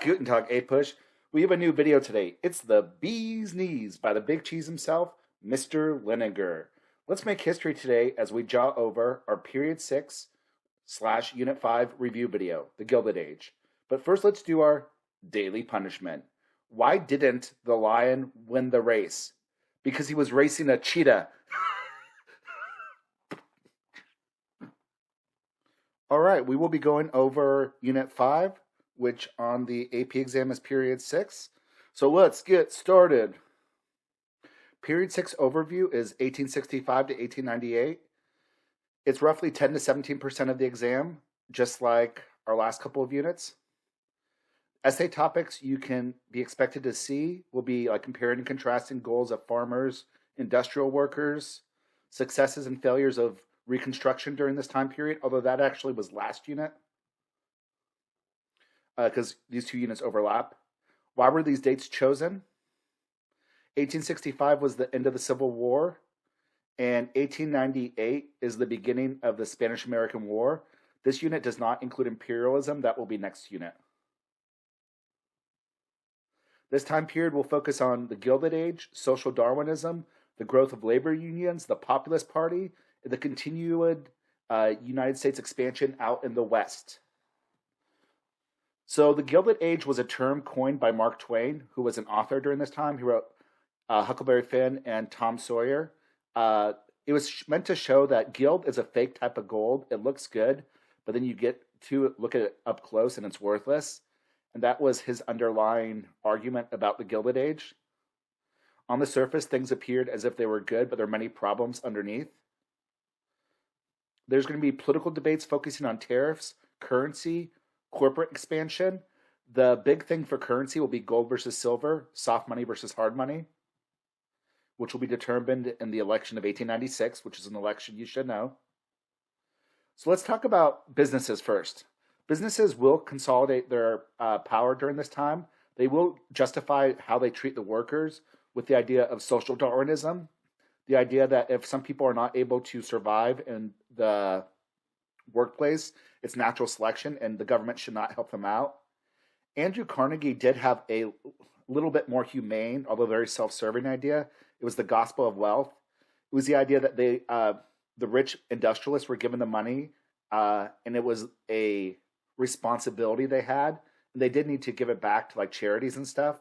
Guten Tag, APUSH. We have a new video today. It's the Bee's Knees by the Big Cheese himself, Mr. Liniger. Let's make history today as we jaw over our Period 6/Unit 5 review video, The Gilded Age. But first, let's do our daily punishment. Why didn't the lion win the race? Because he was racing a cheetah. All right, we will be going over Unit 5, which on the AP exam is Period 6. So let's get started. Period 6 overview is 1865 to 1898. It's roughly 10 to 17% of the exam, just like our last couple of units. Essay topics you can be expected to see will be like comparing and contrasting goals of farmers, industrial workers, successes and failures of Reconstruction during this time period, although that actually was last unit because these two units overlap. Why were these dates chosen? 1865 was the end of the Civil War, and 1898 is the beginning of the Spanish-American War. This unit does not include imperialism. That will be next unit. This time period will focus on the Gilded Age, social Darwinism, the growth of labor unions, the Populist Party, the continued United States expansion out in the West. So the Gilded Age was a term coined by Mark Twain, who was an author during this time. He wrote Huckleberry Finn and Tom Sawyer. It was meant to show that gild is a fake type of gold. It looks good, but then you get to look at it up close and it's worthless. And that was his underlying argument about the Gilded Age. On the surface, things appeared as if they were good, but there are many problems underneath. There's going to be political debates focusing on tariffs, currency, corporate expansion. The big thing for currency will be gold versus silver, soft money versus hard money, which will be determined in the election of 1896, which is an election you should know. So let's talk about businesses first. Businesses will consolidate their power during this time. They will justify how they treat the workers with the idea of social Darwinism. The idea that if some people are not able to survive in the workplace, it's natural selection and the government should not help them out. Andrew Carnegie did have a little bit more humane, although very self-serving idea. It was the gospel of wealth. It was the idea that the rich industrialists were given the money and it was a responsibility they had. And they did need to give it back to like charities and stuff,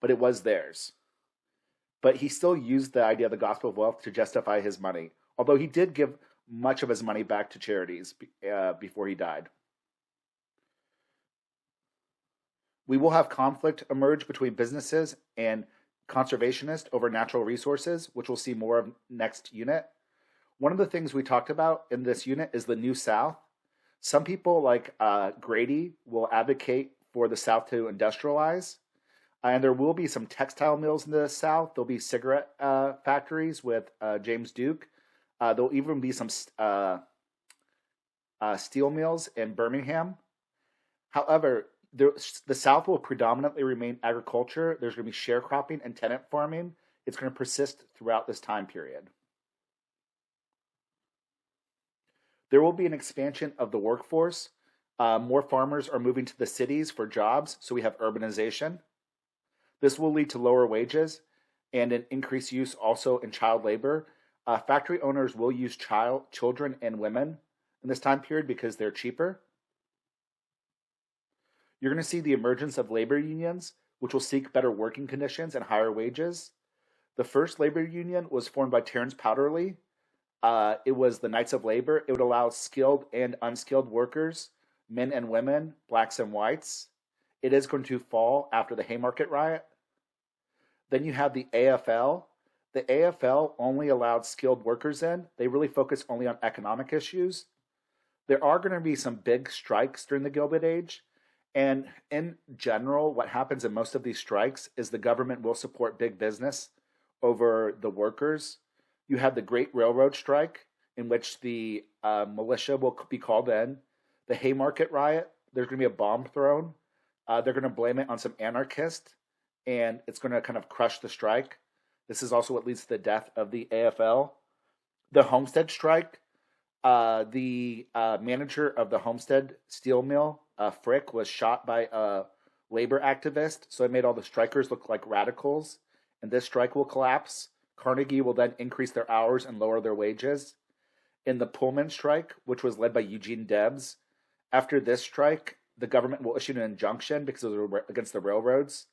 but it was theirs. But he still used the idea of the gospel of wealth to justify his money, although he did give much of his money back to charities before he died. We will have conflict emerge between businesses and conservationists over natural resources, which we'll see more of next unit. One of the things we talked about in this unit is the New South. Some people like Grady will advocate for the South to industrialize. And there will be some textile mills in the South. There'll be cigarette factories with James Duke. There'll even be some steel mills in Birmingham. However, the South will predominantly remain agriculture. There's going to be sharecropping and tenant farming. It's going to persist throughout this time period. There will be an expansion of the workforce. More farmers are moving to the cities for jobs, so we have urbanization. This will lead to lower wages and an increased use also in child labor. Factory owners will use children and women in this time period because they're cheaper. You're going to see the emergence of labor unions, which will seek better working conditions and higher wages. The first labor union was formed by Terence Powderly. It was the Knights of Labor. It would allow skilled and unskilled workers, men and women, blacks and whites. It is going to fall after the Haymarket riot. Then you have the AFL. The AFL only allowed skilled workers in. They really focus only on economic issues. There are going to be some big strikes during the Gilded Age. And in general, what happens in most of these strikes is the government will support big business over the workers. You have the Great Railroad Strike, in which the militia will be called in. The Haymarket riot, there's going to be a bomb thrown. They're going to blame it on some anarchist, and it's going to kind of crush the strike. This is also what leads to the death of the AFL. The Homestead strike, the manager of the Homestead steel mill, Frick, was shot by a labor activist, so it made all the strikers look like radicals, and this strike will collapse. Carnegie will then increase their hours and lower their wages. In the Pullman strike, which was led by Eugene Debs, after this strike, the government will issue an injunction because it was against the railroads.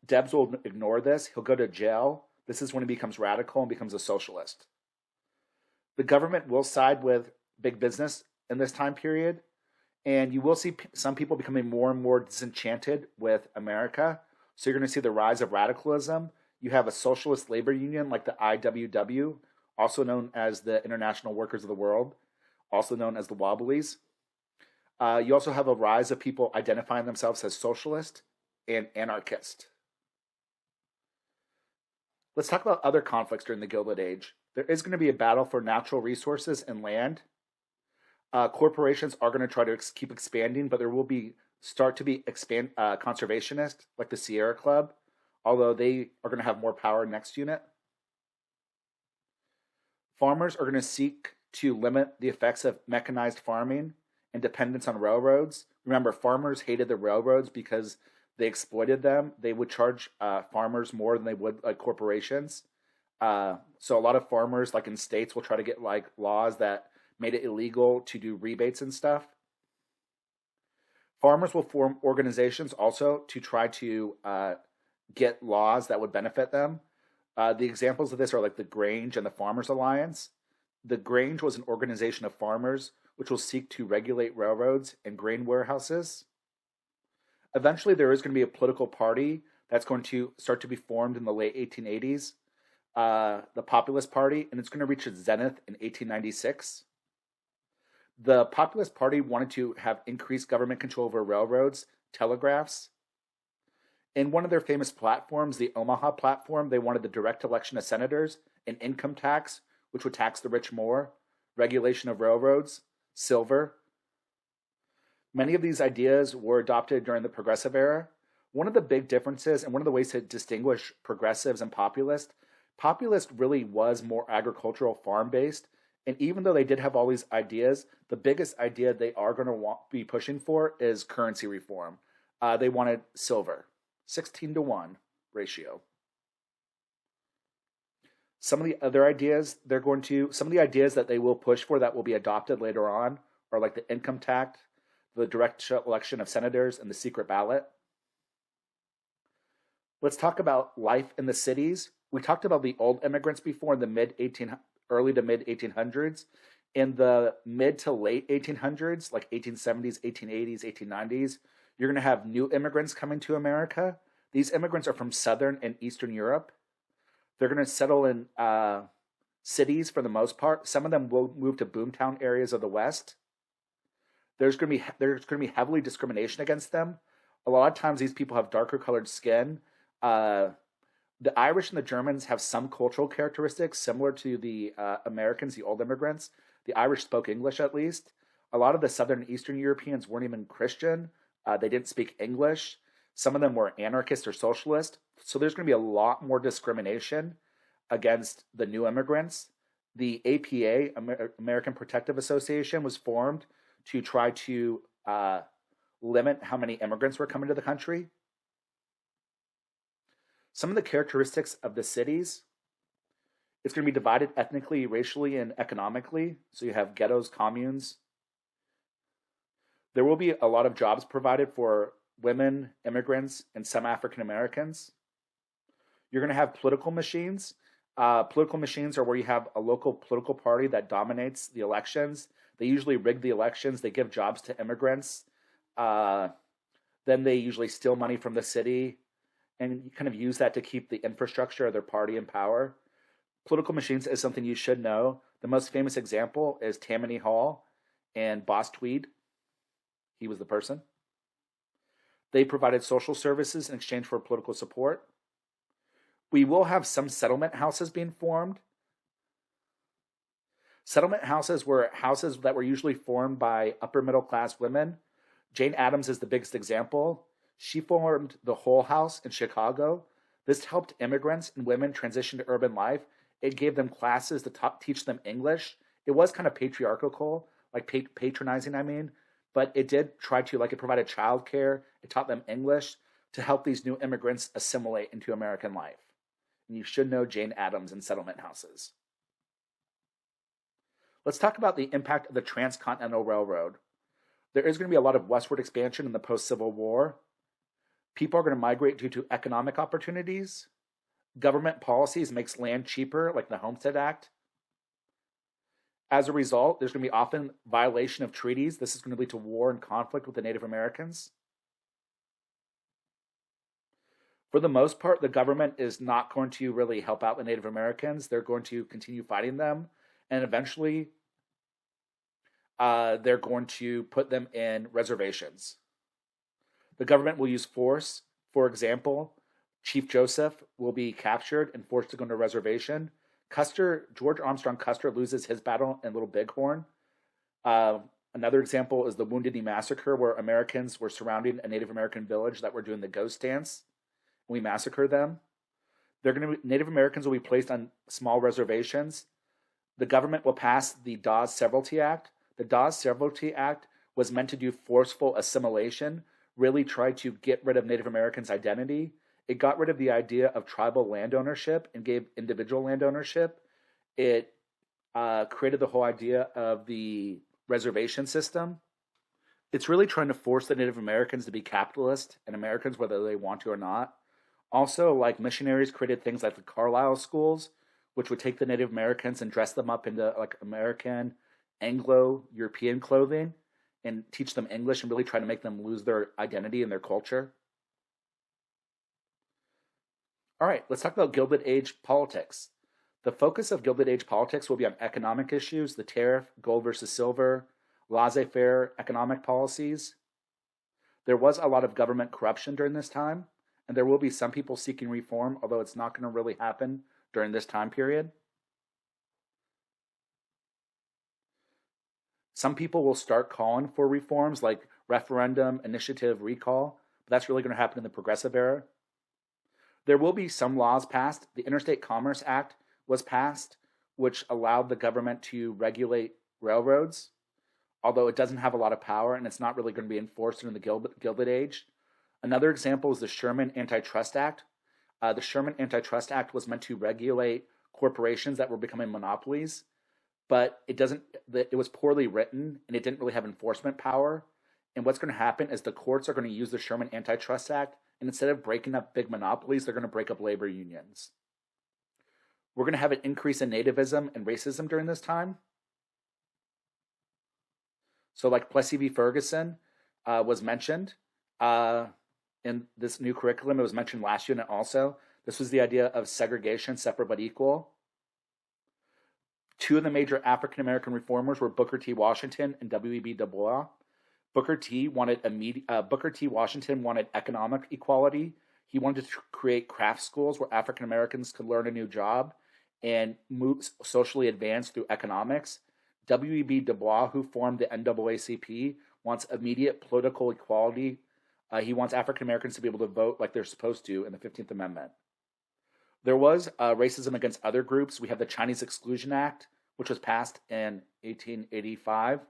Debs will ignore this. He'll go to jail. This is when he becomes radical and becomes a socialist. The government will side with big business in this time period, and you will see some people becoming more and more disenchanted with America. So you're going to see the rise of radicalism. You have a socialist labor union like the IWW, also known as the International Workers of the World, also known as the Wobblies. You also have a rise of people identifying themselves as socialist and anarchist. Let's talk about other conflicts during the Gilded Age. There is going to be a battle for natural resources and land. Corporations are going to try to keep expanding, but there will start to be conservationists like the Sierra Club, although they are going to have more power next unit. Farmers are going to seek to limit the effects of mechanized farming and dependence on railroads. Remember, farmers hated the railroads because they exploited them. They would charge farmers more than they would like corporations. So a lot of farmers, like in states, will try to get like laws that made it illegal to do rebates and stuff. Farmers will form organizations also to try to get laws that would benefit them. The examples of this are like the Grange and the Farmers Alliance. The Grange was an organization of farmers which will seek to regulate railroads and grain warehouses. Eventually, there is going to be a political party that's going to start to be formed in the late 1880s, the Populist Party, and it's going to reach its zenith in 1896. The Populist Party wanted to have increased government control over railroads, telegraphs. In one of their famous platforms, the Omaha platform, they wanted the direct election of senators, an income tax, which would tax the rich more, regulation of railroads, silver. Many of these ideas were adopted during the Progressive era. One of the big differences and one of the ways to distinguish progressives and populists really was more agricultural, farm-based. And even though they did have all these ideas, the biggest idea they are going to be pushing for is currency reform. They wanted silver, 16-to-1 ratio. Some of the ideas that they will push for that will be adopted later on are like the income tax, the direct election of senators, and the secret ballot. Let's talk about life in the cities. We talked about the old immigrants before in the early to mid 1800s. In the mid to late 1800s, like 1870s, 1880s, 1890s, you're going to have new immigrants coming to America. These immigrants are from Southern and Eastern Europe. They're going to settle in cities for the most part. Some of them will move to boomtown areas of the West. There's going to be heavily discrimination against them. A lot of times these people have darker colored skin. The Irish and the Germans have some cultural characteristics similar to the Americans, the old immigrants. The Irish spoke English at least. A lot of the Southern and Eastern Europeans weren't even Christian. They didn't speak English. Some of them were anarchist or socialist. So there's going to be a lot more discrimination against the new immigrants. The APA, American Protective Association, was formed to try to limit how many immigrants were coming to the country. Some of the characteristics of the cities, it's going to be divided ethnically, racially, and economically. So you have ghettos, communes. There will be a lot of jobs provided for women, immigrants, and some African Americans. You're going to have political machines. Political machines are where you have a local political party that dominates the elections. They usually rig the elections. They give jobs to immigrants. Then they usually steal money from the city and kind of use that to keep the infrastructure of their party in power. Political machines is something you should know. The most famous example is Tammany Hall and Boss Tweed. He was the person. They provided social services in exchange for political support. We will have some settlement houses being formed. Settlement houses were houses that were usually formed by upper middle class women. Jane Addams is the biggest example. She formed the Hull House in Chicago. This helped immigrants and women transition to urban life. It gave them classes to teach them English. It was kind of patriarchal, like patronizing, but it did try to, like, it provided childcare, it taught them English to help these new immigrants assimilate into American life. And you should know Jane Addams and settlement houses. Let's talk about the impact of the Transcontinental Railroad. There is going to be a lot of westward expansion in the post-Civil War. People are going to migrate due to economic opportunities. Government policies makes land cheaper, like the Homestead Act. As a result, there's going to be often violation of treaties. This is going to lead to war and conflict with the Native Americans. For the most part, the government is not going to really help out the Native Americans. They're going to continue fighting them, and eventually they're going to put them in reservations. The government will use force. For example, Chief Joseph will be captured and forced to go into a reservation. George Armstrong Custer loses his battle in Little Bighorn. Another example is the Wounded Knee Massacre, where Americans were surrounding a Native American village that were doing the ghost dance. We massacred them. Native Americans will be placed on small reservations. The government will pass the Dawes Severalty Act. The Dawes Severalty Act was meant to do forceful assimilation, really try to get rid of Native Americans' identity. It got rid of the idea of tribal land ownership and gave individual land ownership. It created the whole idea of the reservation system. It's really trying to force the Native Americans to be capitalist and Americans, whether they want to or not. Also, like, missionaries created things like the Carlisle schools, which would take the Native Americans and dress them up into like American, Anglo-European clothing and teach them English and really try to make them lose their identity and their culture. All right, let's talk about Gilded Age politics. The focus of Gilded Age politics will be on economic issues, the tariff, gold versus silver, laissez-faire economic policies. There was a lot of government corruption during this time, and there will be some people seeking reform, although it's not going to really happen during this time period. Some people will start calling for reforms like referendum, initiative, recall, but that's really going to happen in the Progressive era. There will be some laws passed. The Interstate Commerce Act was passed, which allowed the government to regulate railroads, although it doesn't have a lot of power and it's not really going to be enforced in the Gilded Age. Another example is the Sherman Antitrust Act. The Sherman Antitrust Act was meant to regulate corporations that were becoming monopolies, but it was poorly written and it didn't really have enforcement power. And what's going to happen is the courts are going to use the Sherman Antitrust Act, and instead of breaking up big monopolies, they're going to break up labor unions. We're going to have an increase in nativism and racism during this time. So like Plessy v. Ferguson was mentioned in this new curriculum. It was mentioned last unit also. This was the idea of segregation, separate but equal. Two of the major African-American reformers were Booker T. Washington and W.E.B. Du Bois. Booker T. Washington wanted economic equality. He wanted to create craft schools where African-Americans could learn a new job and move socially advance through economics. W.E.B. Du Bois, who formed the NAACP, wants immediate political equality. He wants African-Americans to be able to vote like they're supposed to in the 15th Amendment. There was racism against other groups. We have the Chinese Exclusion Act, which was passed in 1885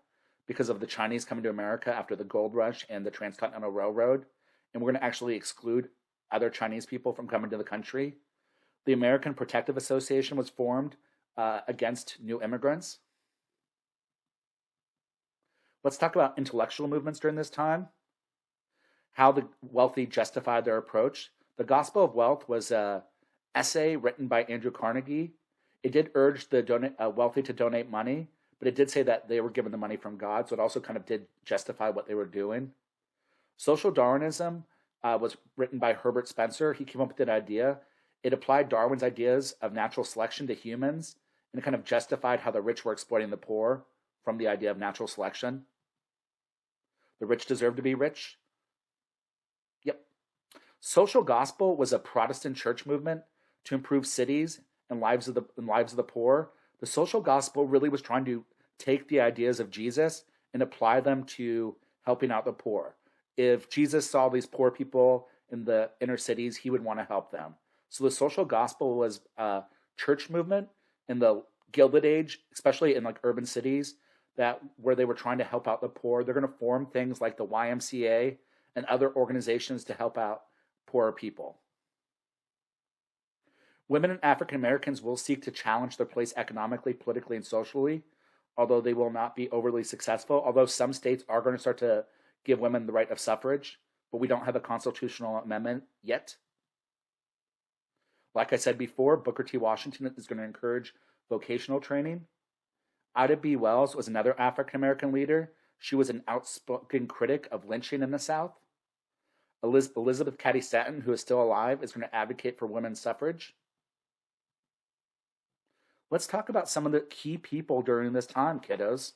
because of the Chinese coming to America after the gold rush and the Transcontinental Railroad. And we're going to actually exclude other Chinese people from coming to the country. The American Protective Association was formed against new immigrants. Let's talk about intellectual movements during this time. How the wealthy justified their approach. The Gospel of Wealth was an essay written by Andrew Carnegie. It did urge the wealthy to donate money, but it did say that they were given the money from God, so it also kind of did justify what they were doing. Social Darwinism was written by Herbert Spencer. He came up with that idea. It applied Darwin's ideas of natural selection to humans, and it kind of justified how the rich were exploiting the poor from the idea of natural selection. The rich deserve to be rich. Yep. Social gospel was a Protestant church movement to improve cities and lives of the poor. The social gospel really was trying to take the ideas of Jesus and apply them to helping out the poor. If Jesus saw these poor people in the inner cities, he would want to help them. So the social gospel was a church movement in the Gilded Age, especially in like urban cities. where they were trying to help out the poor. They're going to form things like the YMCA and other organizations to help out poorer people. Women and African Americans will seek to challenge their place economically, politically, and socially, although they will not be overly successful. Although some states are going to start to give women the right of suffrage, but we don't have a constitutional amendment yet. Like I said before, Booker T. Washington is going to encourage vocational training. Ida B. Wells was another African American leader. She was an outspoken critic of lynching in the South. Elizabeth Cady Stanton, who is still alive, is going to advocate for women's suffrage. Let's talk about some of the key people during this time, kiddos.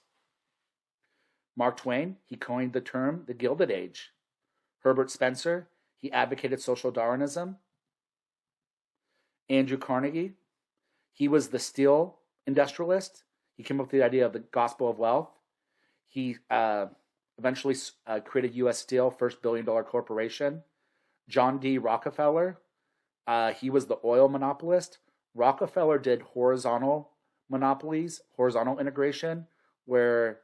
Mark Twain, he coined the term the Gilded Age. Herbert Spencer, he advocated social Darwinism. Andrew Carnegie, he was the steel industrialist. He came up with the idea of the gospel of wealth. He eventually created U.S. Steel, first billion-dollar corporation. John D. Rockefeller, he was the oil monopolist. Rockefeller did horizontal monopolies, horizontal integration, where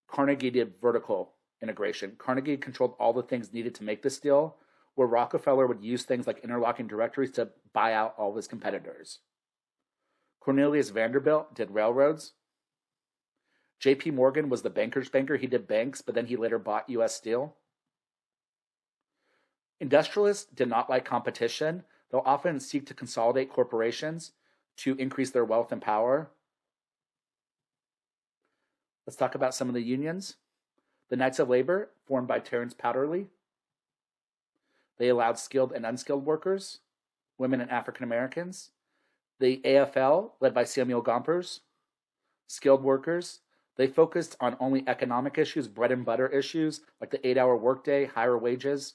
Carnegie did vertical integration. Carnegie controlled all the things needed to make the steel, where Rockefeller would use things like interlocking directories to buy out all of his competitors. Cornelius Vanderbilt did railroads. J.P. Morgan was the banker's banker. He did banks, but then he later bought U.S. Steel. Industrialists did not like competition. They'll often seek to consolidate corporations to increase their wealth and power. Let's talk about some of the unions. The Knights of Labor, formed by Terence Powderly. They allowed skilled and unskilled workers, women and African Americans. The AFL, led by Samuel Gompers, skilled workers. They focused on only economic issues, bread and butter issues, like the 8-hour workday, higher wages.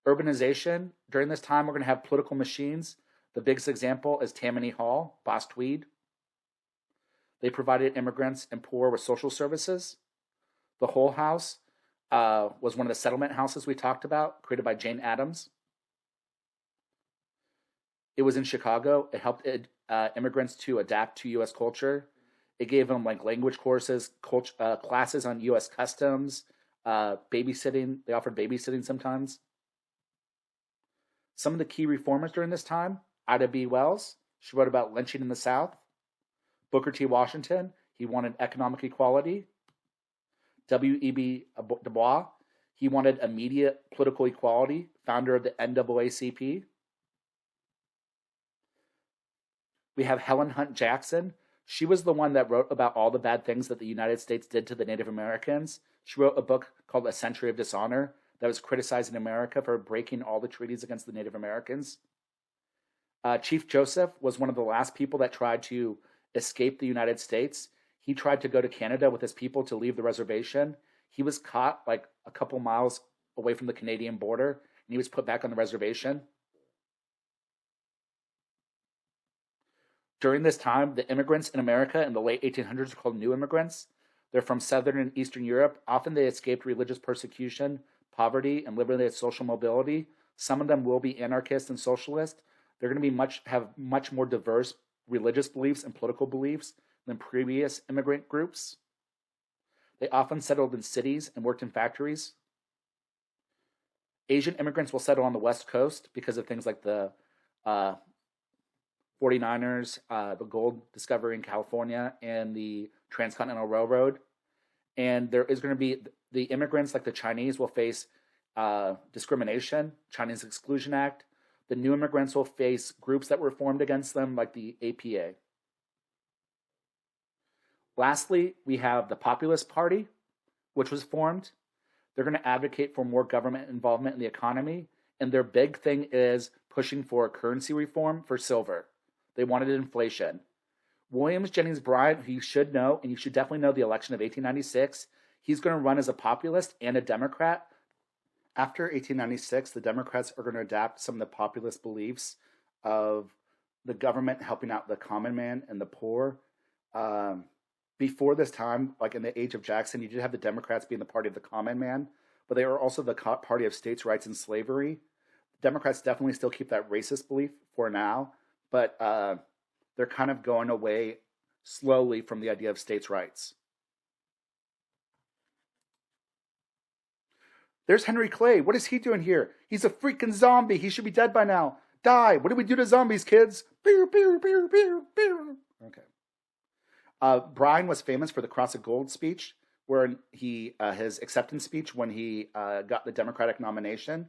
Urbanization. During this time, we're going to have political machines. The biggest example is Tammany Hall, Boss Tweed. They provided immigrants and poor with social services. The Hull House was one of the settlement houses we talked about, created by Jane Addams. It was in Chicago. It helped immigrants to adapt to U.S. culture. It gave them like language courses, classes on U.S. customs, babysitting. They offered babysitting sometimes. Some of the key reformers during this time: Ida B. Wells, she wrote about lynching in the South. Booker T. Washington, he wanted economic equality. W.E.B. Du Bois, he wanted immediate political equality, founder of the NAACP. We have Helen Hunt Jackson. She was the one that wrote about all the bad things that the United States did to the Native Americans. She wrote a book called A Century of Dishonor that was criticizing America for breaking all the treaties against the Native Americans. Chief Joseph was one of the last people that tried to escape the United States. He tried to go to Canada with his people to leave the reservation. He was caught like a couple miles away from the Canadian border, and he was put back on the reservation. During this time, the immigrants in America in the late 1800s are called new immigrants. They're from Southern and Eastern Europe. Often they escaped religious persecution, poverty, and limited social mobility. Some of them will be anarchists and socialists. They're going to have much more diverse religious beliefs and political beliefs than previous immigrant groups. They often settled in cities and worked in factories. Asian immigrants will settle on the West Coast because of things like the 49ers, the gold discovery in California, and the Transcontinental Railroad. And there is going to be the immigrants, like the Chinese, will face discrimination, Chinese Exclusion Act. The new immigrants will face groups that were formed against them, like the APA. Lastly, we have the Populist Party, which was formed. They're going to advocate for more government involvement in the economy, and their big thing is pushing for currency reform for silver. They wanted inflation. Williams Jennings Bryan, who you should know, and you should definitely know the election of 1896, he's going to run as a populist and a Democrat. After 1896, the Democrats are going to adapt some of the populist beliefs of the government helping out the common man and the poor. Before this time, like in the age of Jackson, you did have the Democrats being the party of the common man, but they are also the party of states' rights and slavery. Democrats definitely still keep that racist belief for now, but they're kind of going away slowly from the idea of states' rights. There's Henry Clay. What is he doing here? He's a freaking zombie. He should be dead by now. Die. What do we do to zombies, kids? Pew, pew, pew, pew, pew. Okay. Bryan was famous for the Cross of Gold speech, where his acceptance speech when he got the Democratic nomination.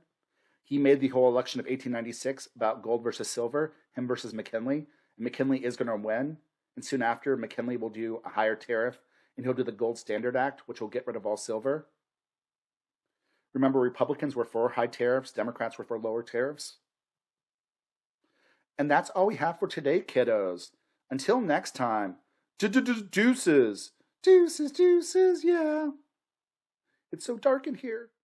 He made the whole election of 1896 about gold versus silver, him versus McKinley. And McKinley is going to win. And soon after, McKinley will do a higher tariff, and he'll do the Gold Standard Act, which will get rid of all silver. Remember, Republicans were for high tariffs, Democrats were for lower tariffs. And that's all we have for today, kiddos. Until next time, deuces. Deuces, yeah. It's so dark in here.